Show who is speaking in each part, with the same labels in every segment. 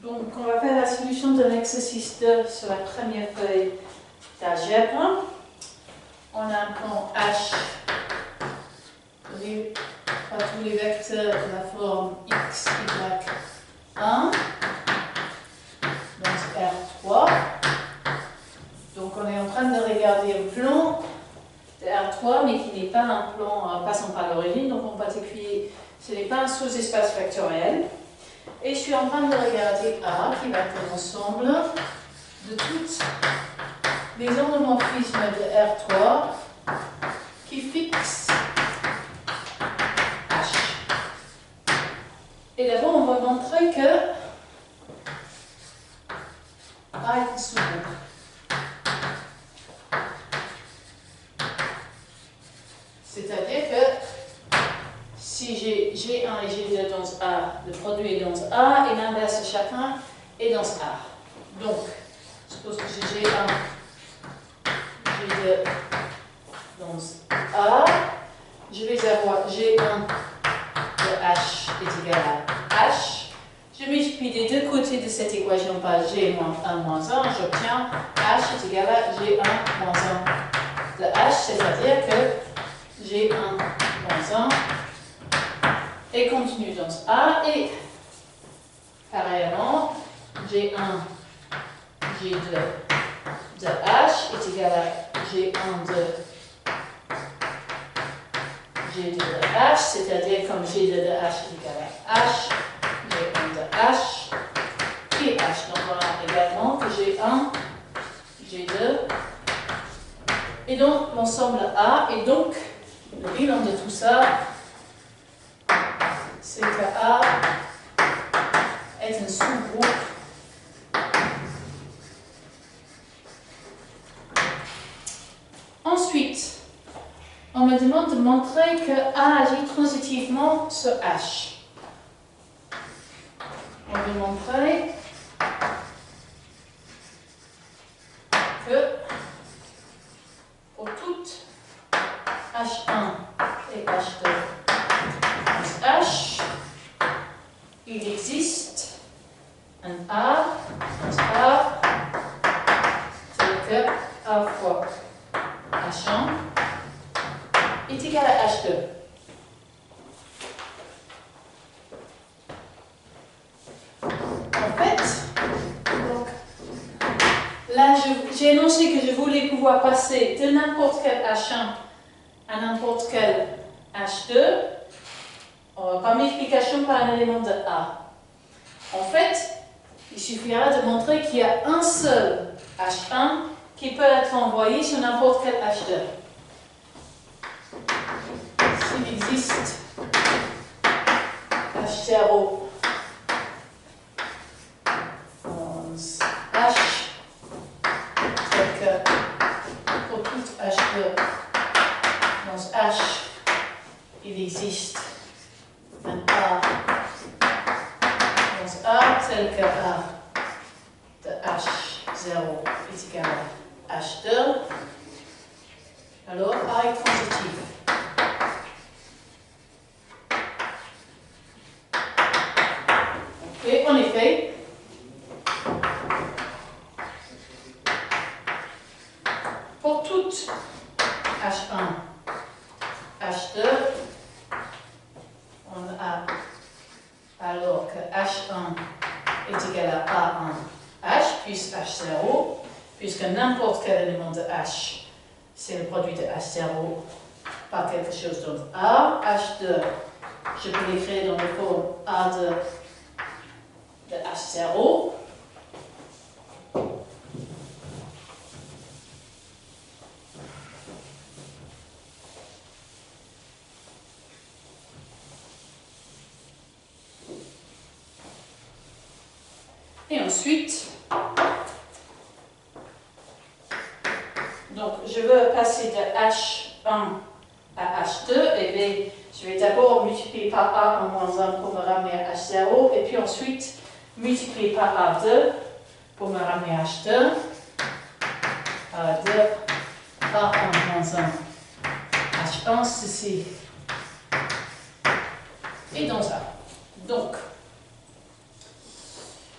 Speaker 1: Donc, on va faire la solution de l'exercice 2 sur la première feuille d'algèbre. On a un plan H par tous les vecteurs de la forme x, y, 1, donc R3. Donc, on est en train de regarder un plan de R3, mais qui n'est pas un plan passant par l'origine. Donc, en particulier, ce n'est pas un sous-espace factoriel. Et je suis en train de regarder A, qui va être l'ensemble de tous les endomorphismes de R3 qui fixent H. Et d'abord, on va montrer que A est un sous-groupe. C'est-à-dire que si j'ai G1 et G2 dans A, le produit est dans A, et l'inverse de chacun est dans A. Donc, suppose que j'ai G1, G2 dans A, je vais avoir G1 de H est égal à H. Je multiplie des deux côtés de cette équation par G moins 1 moins 1, j'obtiens H est égal à G1 moins 1 de H, c'est-à-dire que G1 moins 1 est contenu dans A et pareillement G1, G2 de H est égal à G1 de G2 de H, c'est-à-dire comme G2 de H est égal à H, G1 de H et H. Donc on a également que G1, G2 et donc l'ensemble A, et donc le bilan de tout ça, c'est que A est un sous-groupe Ensuite, on me demande de montrer que A agit transitivement sur H. On veut montrer que pour toutes H1 et H2 H, il existe un A dans A tel que A fois H1 est égal à H2. En fait, donc, là j'ai énoncé que je voulais pouvoir passer de n'importe quel H1 à n'importe quel H2 par multiplication par un élément de A. En fait, il suffira de montrer qu'il y a un seul H1 qui peut être envoyé sur n'importe quel H2. S'il existe H0 dans H, tel que pour tout H2 dans H, il existe un A dans A, tel que A de H0 est égal à H2, alors A est transitif. Et en effet, pour toutes H1, H2, on a alors que H1 est égal à A1 H plus H0, puisque n'importe quel élément de H, c'est le produit de H0 par quelque chose dans A. H2, je peux l'écrire dans le forme A2 de H0. Et ensuite, donc je veux passer de H1 à H2, et bien, je vais d'abord multiplier par A en moins 1 pour me ramener à H0, et puis ensuite multiplier par A2 pour me ramener à H2. A2, A1 moins 1, H1, ceci. Et dans A. Donc,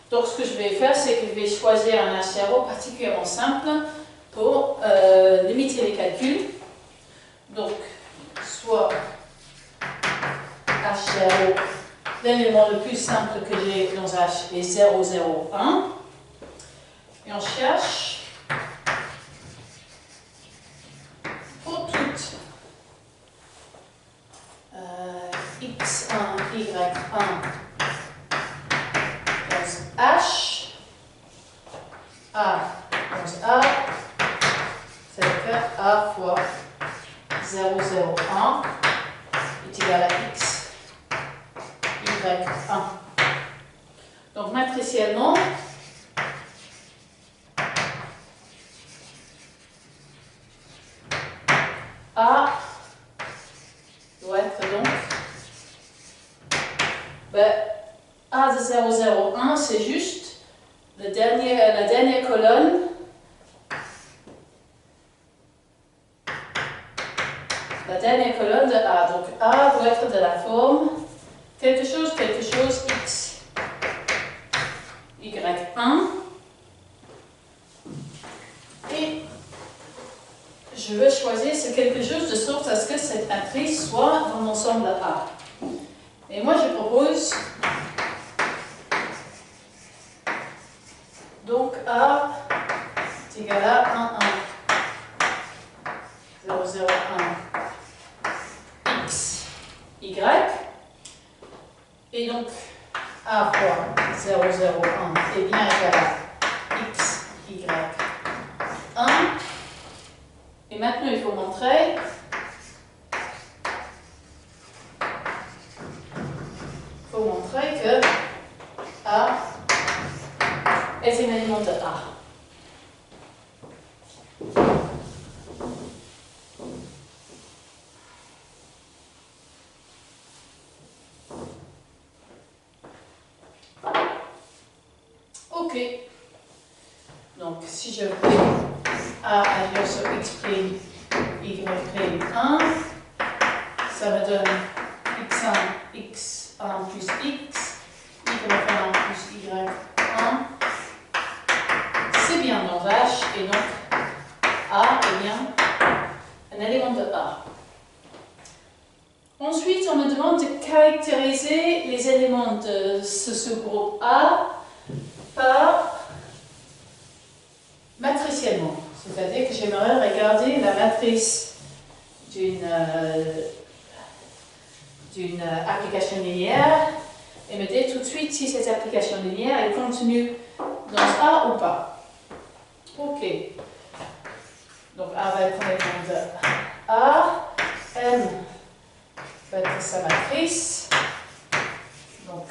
Speaker 1: Donc ce que je vais faire, c'est que je vais choisir un H0 particulièrement simple pour limiter les calculs. Donc, soit H0, l'élément le plus simple que j'ai dans H est 0, 0, 1. Et on cherche pour toutes x1, y1 dans H, A dans A, c'est que A fois 0, 0, 1 est égal à x, y1. Donc matriciellement, A doit être donc, A de 0, 0, 1, c'est juste la dernière colonne de A. Donc A doit être de la forme quelque chose, x, y1. Et je veux choisir ce quelque chose de sorte à ce que cette matrice soit dans l'ensemble A. Et moi je propose donc A est égal à 1, 1, 0, 0, 1, x, y. Et donc A fois 0, 0, 1 est bien égal à x, y, 1. Et maintenant, il faut montrer que A est un élément de A. Ok. Donc, si je fais A agir sur x', y', 1, ça me donne x1 plus x, y1 plus y1. C'est bien dans H, et donc A est bien un élément de A. Ensuite, on me demande de caractériser les éléments de ce sous-groupe A par matriciellement. C'est-à-dire que j'aimerais regarder la matrice d'une application linéaire et me dire tout de suite si cette application linéaire est contenue dans A ou pas. Ok. Donc A va être un élément de A. M va être sa matrice. Donc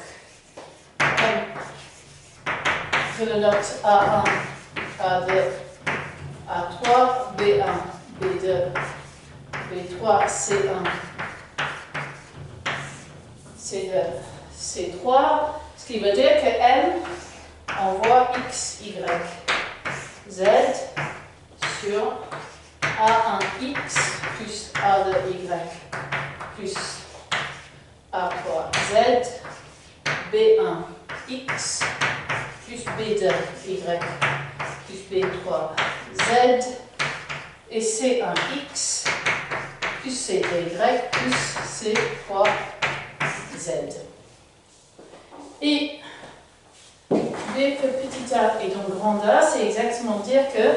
Speaker 1: M, je le note A1, A2, A3, B1, B2, B3, C1, C2, C3, ce qui veut dire que M envoie X, Y, Z sur A1X plus A2Y plus A3Z, B1X plus B2Y plus B3Z et C1X plus C2Y plus C3Z. Et B que petit a et donc grand A, c'est exactement dire que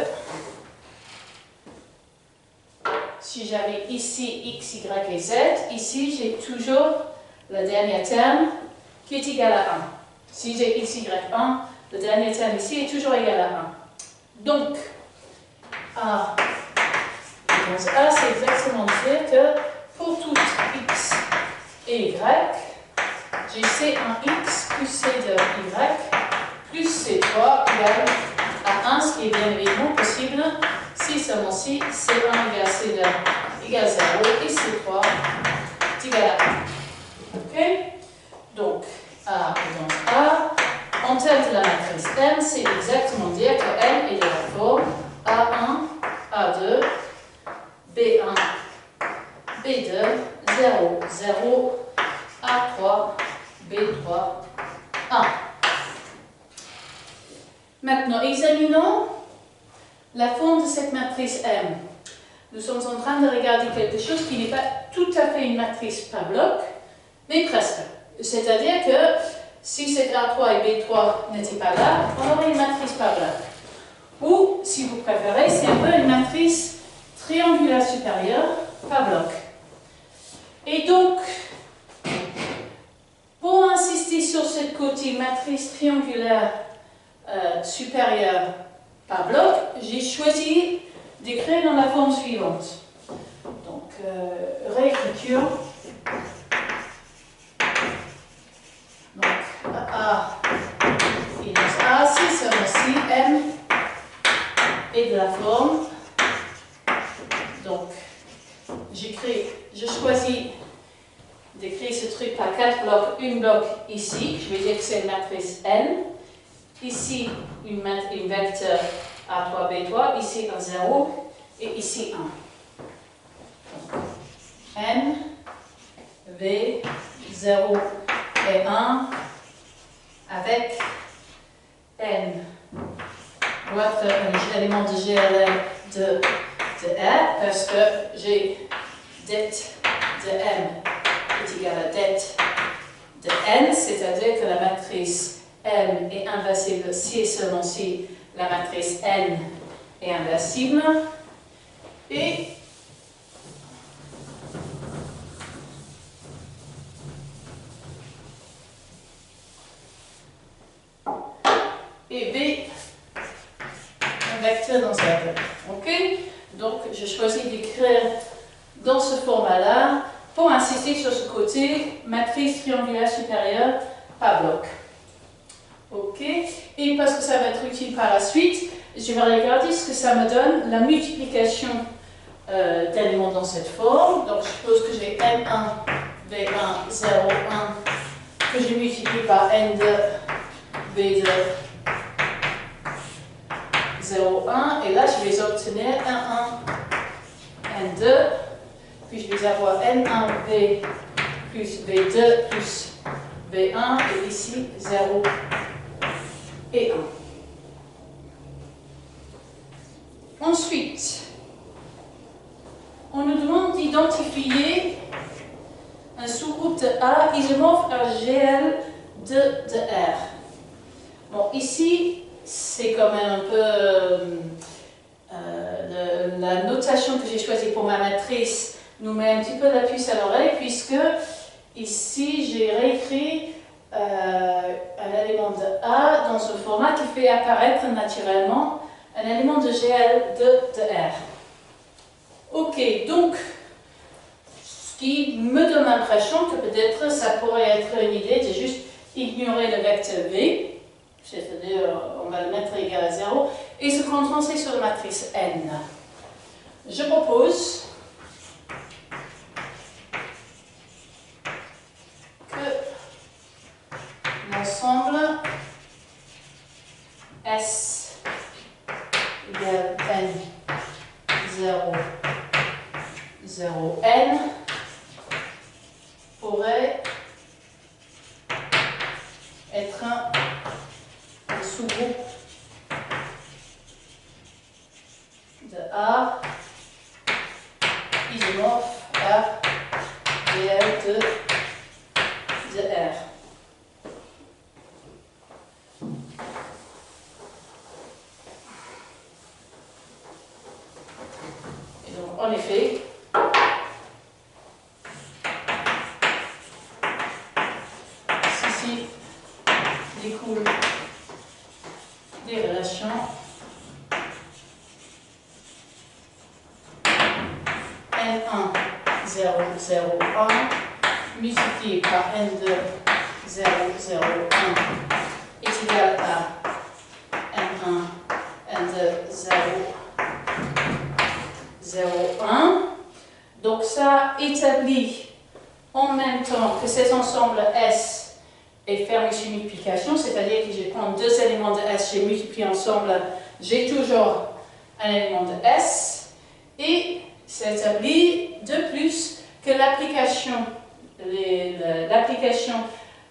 Speaker 1: si j'avais ici X, Y et Z, ici j'ai toujours le dernier terme qui est égal à 1. Si j'ai X, Y1, le dernier terme ici est toujours égal à 1. Donc, A égale A, c'est exactement dire que pour tout X et Y, j'ai C1X plus C2Y plus C3 égale à 1, ce qui est bien évidemment possible si seulement si C1 égale C2 égale 0 et C3 est égal à 1. Ok? Donc, A égale A. En termes de la matrice M, c'est exactement dire que M est de la forme A1, A2, B1, B2, 0, 0, A3, B3, 1. Maintenant, examinons la forme de cette matrice M. Nous sommes en train de regarder quelque chose qui n'est pas tout à fait une matrice par bloc, mais presque. C'est-à-dire que si cette A3 et B3 n'étaient pas là, on aurait une matrice par bloc. Ou, si vous préférez, c'est un peu une matrice triangulaire supérieure par bloc. Et donc, pour insister sur ce côté matrice triangulaire supérieure par bloc, j'ai choisi d'écrire dans la forme suivante. Donc, réécriture. Donc, A minus A, si seulement si M est de la forme. Donc, je choisis d'écrire ce truc par 4 blocs, une bloc ici, je vais dire que c'est une matrice N, ici une vecteur A3, B3, ici un 0 et ici 1. Donc, N, V, 0 et 1 avec N doit être un élément de GLM de R parce que j'ai dette de M est égal à dette de N, c'est-à-dire que la matrice M est inversible si et seulement si la matrice N est inversible. Et B, un vecteur dans un bloc. Ok? Donc, je choisis d'écrire dans ce format-là pour insister sur ce côté matrice triangulaire supérieure par bloc. Ok? Et parce que ça va être utile par la suite, je vais regarder ce que ça me donne, la multiplication d'éléments dans cette forme. Donc, je suppose que j'ai N1, V1, 0, 1, que je multiplie par N2, V2, 0, 1, et là je vais obtenir N1, N2, puis je vais avoir N1V plus V2 plus V1, et ici 0 et 1. Ensuite, on nous demande d'identifier un sous-groupe de A isomorphe à GL de R. Bon, ici, c'est quand même un peu la notation que j'ai choisie pour ma matrice nous met un petit peu la puce à l'oreille, puisque ici j'ai réécrit un élément de A dans un format qui fait apparaître naturellement un élément de GL de R. Ok, donc ce qui me donne l'impression que peut-être ça pourrait être une idée de juste ignorer le vecteur V, c'est-à-dire on va le mettre égal à 0, et se concentrer sur la matrice N. Je propose que l'ensemble S égale N 0, 0, N pourrait être un sous-groupe de A isomorphe à GL de R. Et donc, en effet, ceci découle des relations N1, 0, 0, 1 multiplié par N2, 0, 0, 1 est égal à N1, N2, 0, 0, 1. Donc ça établit en même temps que cet ensemble S est fermé sur multiplication, c'est-à-dire que je prends deux éléments de S, je multiplie ensemble, j'ai toujours un élément de S, et ça établit de plus que l'application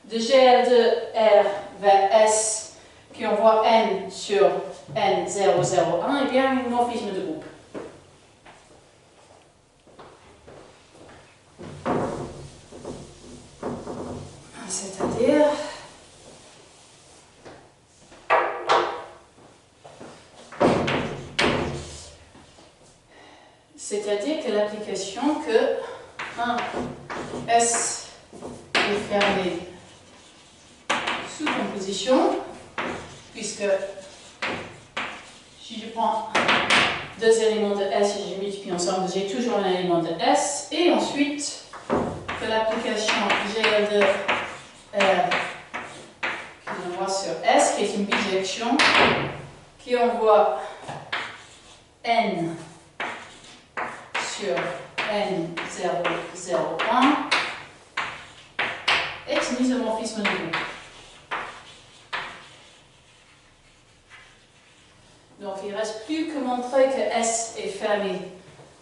Speaker 1: de GL de R vers S qui on voit n sur n0, 0, 1, et bien un morphisme de groupe. C'est-à-dire que l'application que un S est fermé sous composition, puisque si je prends deux éléments de S et je multiplie ensemble, j'ai toujours un élément de S, et ensuite que l'application GL de R qui envoie sur S, qui est une bijection, qui envoie N sur N0, 0, 1, est une isomorphisme de groupe. Donc il ne reste plus que montrer que S est fermé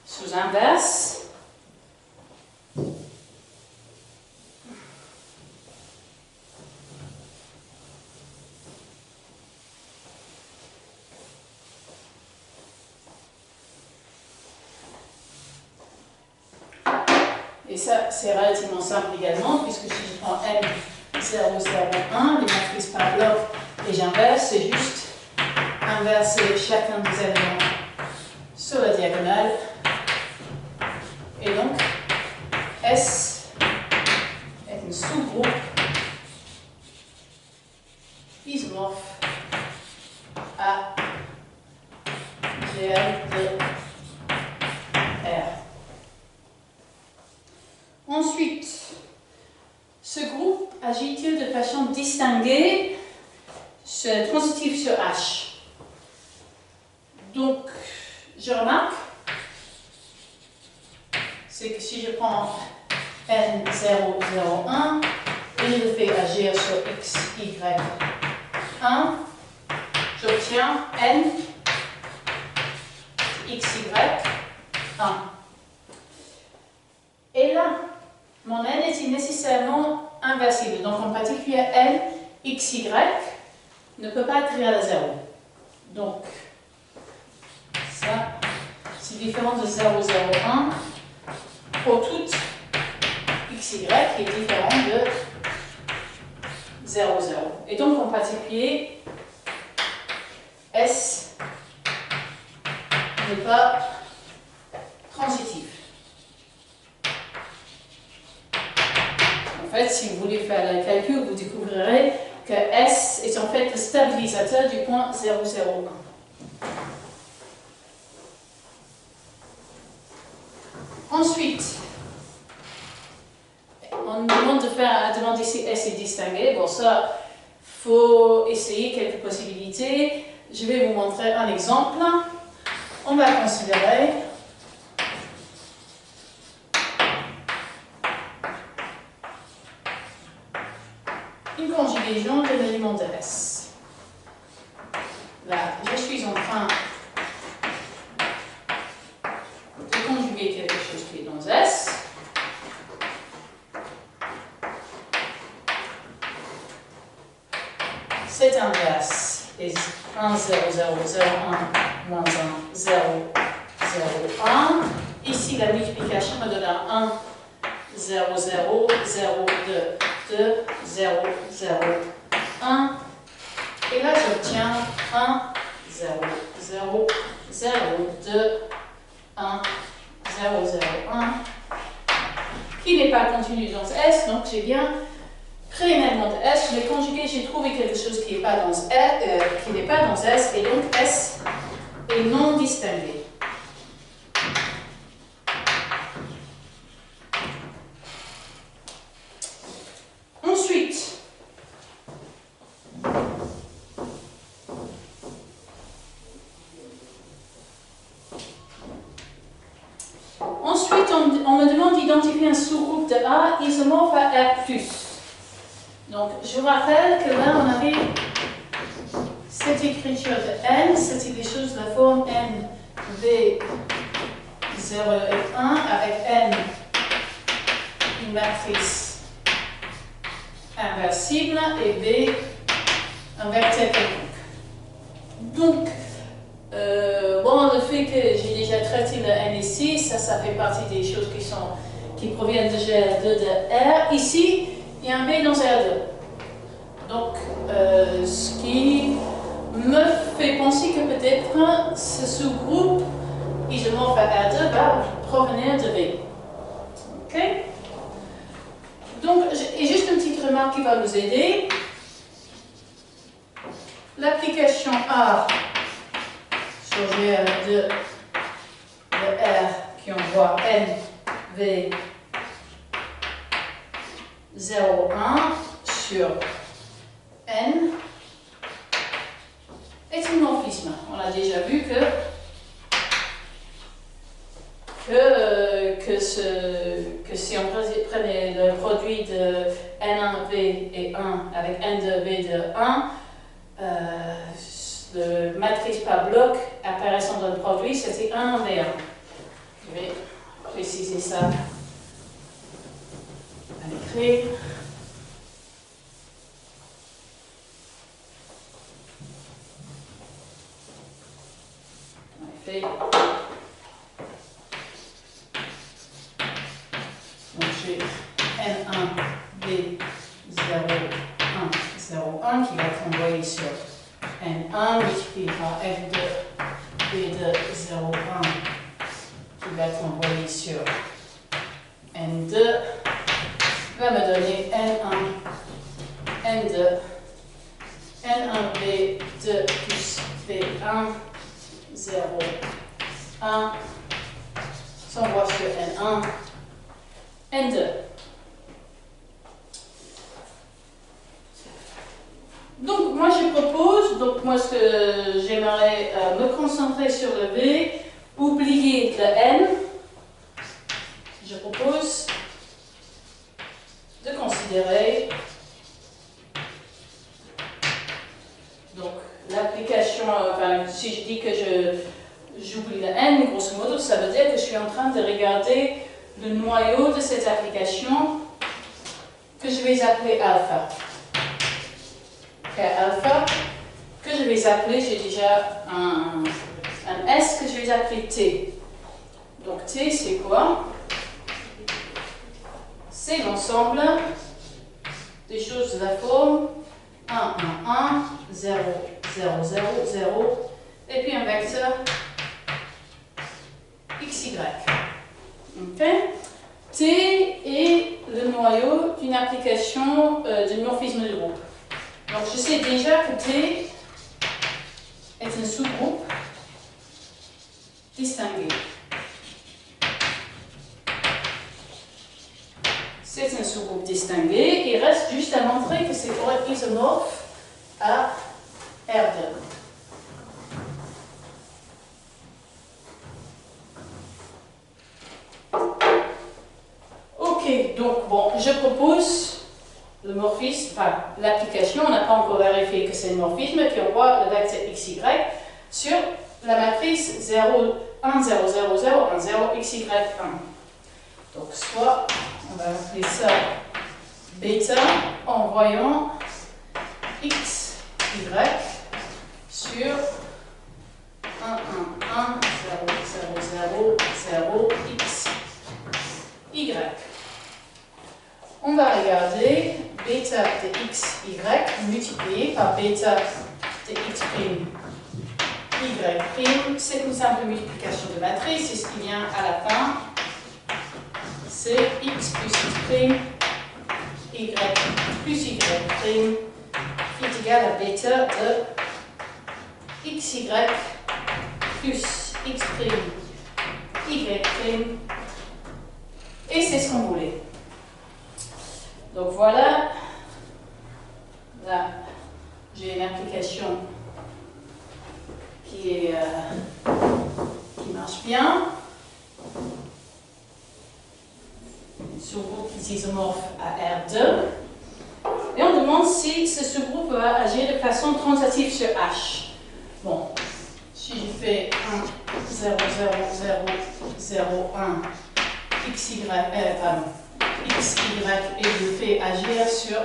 Speaker 1: sous inverse. Et ça, c'est relativement simple également, puisque si je prends M0, 0, 1, les matrices par bloc, et j'inverse, c'est juste inverser chacun des éléments sur la diagonale. Et donc, S est un sous-groupe isomorphe à GL de R. Ensuite, ce groupe agit-il de façon distinguée, transitive sur H? Donc, je remarque, c'est que si je prends N0, 0, 1, et je le fais agir sur X, Y, 1, j'obtiens N, X, Y, 1. Et là, mon N est nécessairement inversible. Donc, en particulier, N, X, Y ne peut pas être égal à 0. Donc, ça, c'est différent de 0, 0, 1 pour toute X, Y qui est différent de 0, 0. Et donc, en particulier, S n'est pas transitif. En fait, si vous voulez faire le calcul, vous découvrirez que S est en fait le stabilisateur du point 0, 0, 1. Ensuite, on nous demande de demander si S est distingué. Bon, ça, il faut essayer quelques possibilités. Je vais vous montrer un exemple. On va considérer une conjugaison de l'élément de S. Là, je suis en train de conjuguer quelque chose qui est dans S. Cet inverse est 1, 0, 0, 0, 1, moins 1, 0, 0, 1. Ici, la multiplication me donne un 1, 0, 0, 0, 2, 2, 0, 0, 1. Et là, j'obtiens 1, 0, 0, 0, 2, 1, 0, 0, 1, qui n'est pas continu dans S, donc j'ai bien créé un élément de S, je l'ai conjugué, j'ai trouvé quelque chose qui n'est pas dans S, et donc S est non distingué. Ensuite, on me demande d'identifier un sous-groupe de A isomorphe à R+. Donc, je vous rappelle que là, on avait cette écriture de N, c'était des choses de la forme N, V, 0 et 1, avec N, une matrice inversible, et B, un vecteur quelconque. Donc, bon, le fait que j'ai déjà traité le n ici, ça fait partie des choses qui proviennent de GR2 de R. Ici, il y a un B dans R2. Donc, ce qui me fait penser que peut-être ce sous-groupe isomorphe à R2 va provenir de B. Ok? Donc, et juste une petite remarque qui va nous aider. L'application A sur GR2 de R qui envoie N, V, 0, 1 sur N est un morphisme. On a déjà vu que si on prenait le produit de N1V et 1 avec N2V de 1, la matrice par bloc apparaissant dans le produit, c'était 1 V1. Je vais préciser ça à l'écrit. En effet, donc j'ai N1 V 0 1 0 1 qui va être envoyé sur N1 multiplié par F2 V2 0 1 qui va être envoyé sur N2 va me donner N1 N2 N1 V2 plus V1 0 1 s'envoie sur N1 N2. Donc, moi je propose, ce que j'aimerais me concentrer sur le V, oublier le N. Je propose de considérer donc l'application, si je dis que j'oublie le N, grosso modo, ça veut dire que je suis en train de regarder le noyau de cette application que je vais appeler alpha. Alpha, que je vais appeler, j'ai déjà un S que je vais appeler T. Donc T, c'est quoi? C'est l'ensemble des choses de la forme 1, 1, 1, 0, 0, 0, 0, et puis un vecteur XY. Ok? T est le noyau d'une application du morphisme de groupe. Donc je sais déjà que T est un sous-groupe distingué. C'est un sous-groupe distingué. Il reste juste à montrer que c'est isomorphe à R2. Ok, donc bon, je propose le morphisme, l'application, on n'a pas encore vérifié que c'est le morphisme qui envoie le vecteur XY sur la matrice 0, 1, 0, 0, 0, 1, 0, XY, 1. Donc, soit, on va appeler ça bêta, envoyant XY sur 1, 1, 1, 0, 0, 0, 0, XY. On va regarder bêta de XY multiplié par bêta de X', Y'. C'est une simple multiplication de matrice, et ce qui vient à la fin, c'est X plus X', Y plus Y' qui est égal à bêta de XY plus X', Y'. Et c'est ce qu'on voulait. Donc voilà, là j'ai une application qui marche bien, un sous-groupe qui est isomorphe à R2, et on demande si ce sous-groupe va agir de façon transitive sur H. Bon, si je fais 1, 0, 0, 0, 0, 1, XY, XY et je fais agir sur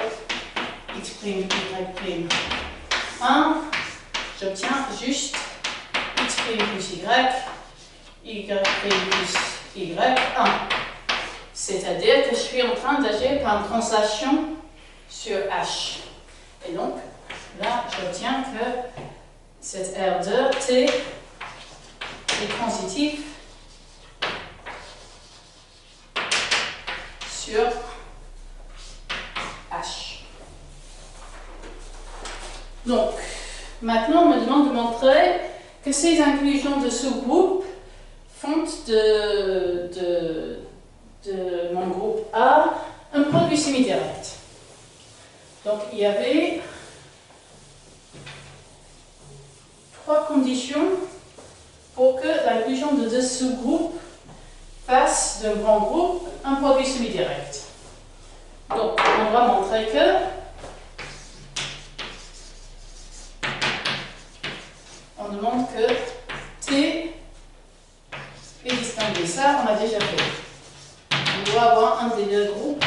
Speaker 1: X', Y', 1, j'obtiens juste x' plus y plus y1. C'est-à-dire que je suis en train d'agir par une translation sur h. Et donc, là, j'obtiens que cette R de t est transitif sur h. Donc, maintenant, on me demande de montrer que ces inclusions de sous-groupes font de mon groupe A un produit semi-direct. Donc, il y avait 3 conditions pour que l'inclusion de 2 sous-groupes fasse d'un grand groupe un produit semi-direct. Donc, on va montrer que on demande que T est distingué. Ça, on a déjà fait. On doit avoir un des 2 groupes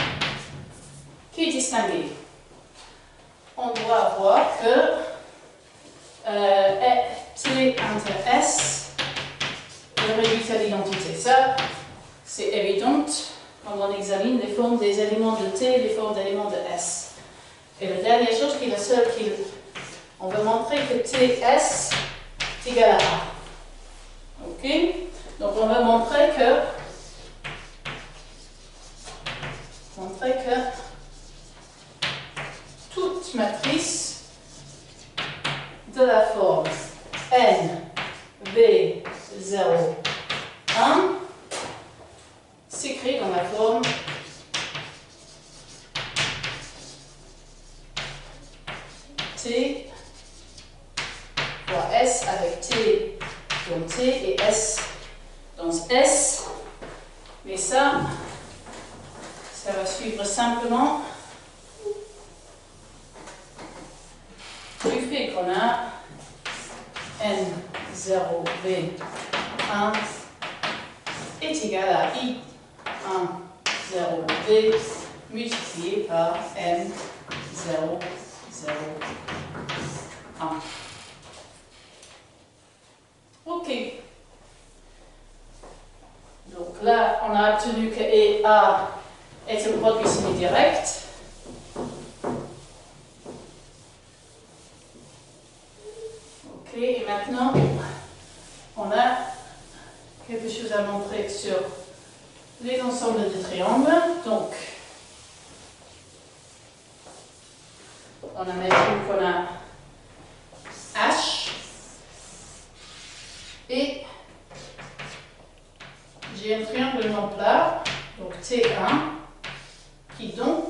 Speaker 1: qui est distingué. On doit avoir que T inter S est réduit à l'identité. Ça, c'est évident quand on examine les formes des éléments de T et les formes d'éléments de S. Et la dernière chose qui est la seule on veut montrer que TS est égal à A. Ok? Donc on va montrer que toute matrice de la forme n, b, 0, 1 s'écrit dans la forme T fois S avec T dans T et S dans S. Mais ça va suivre simplement du fait qu'on a N0B1 est égal à I10B multiplié par M001. Ok. Donc là, on a obtenu que EA est un produit semi-direct. Ok, et maintenant, on a quelque chose à montrer sur les ensembles de triangles. Donc, on imagine qu'on a H et j'ai un triangle non plat, donc T1, qui donc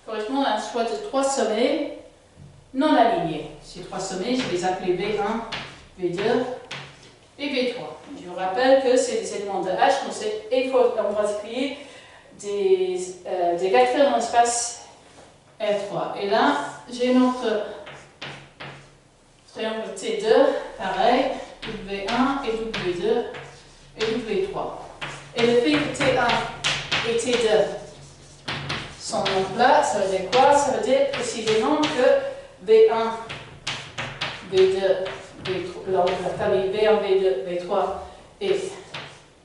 Speaker 1: correspond à un choix de 3 sommets non alignés. Ces 3 sommets, je les appelle V1, V2 et V3. Je vous rappelle que c'est des éléments de H, donc c'est en particulier des vecteurs dans l'espace R3. Et là, j'ai notre triangle T2, pareil, W1 et W2 et W3. Et le fait que T1 et T2 sont non plats, ça veut dire quoi? Ça veut dire précisément que V1, V2, V3, la famille V1, V2, V3 et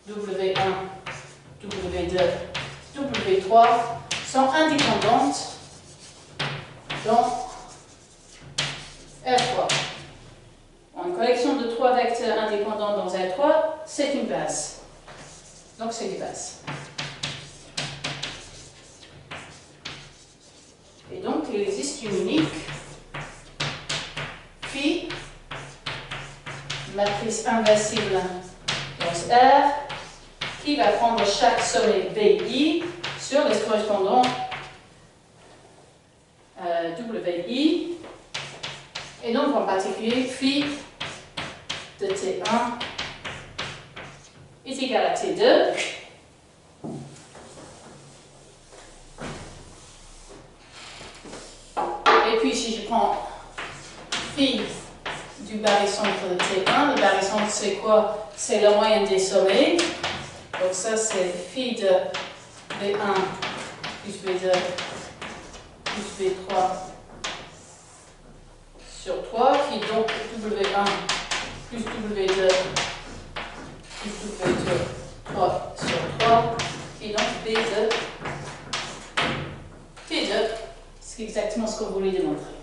Speaker 1: W1, W2, W3 sont indépendantes dans R3. Une collection de 3 vecteurs indépendants dans R3, c'est une base. Donc c'est des bases. Et donc il existe une unique phi, matrice inversible dans R, qui va prendre chaque sommet BI sur les correspondants WI. Et donc en particulier, phi de T1 est égal à T2. Et puis si je prends phi du barycentre de T1, le barycentre c'est quoi? C'est la moyenne des sommets. Donc ça c'est phi de V1 plus V2 plus V3 sur 3, qui est donc W1 plus W2 plus W2, 3 sur 3, qui est donc B de T2, c'est exactement ce qu'on voulait démontrer.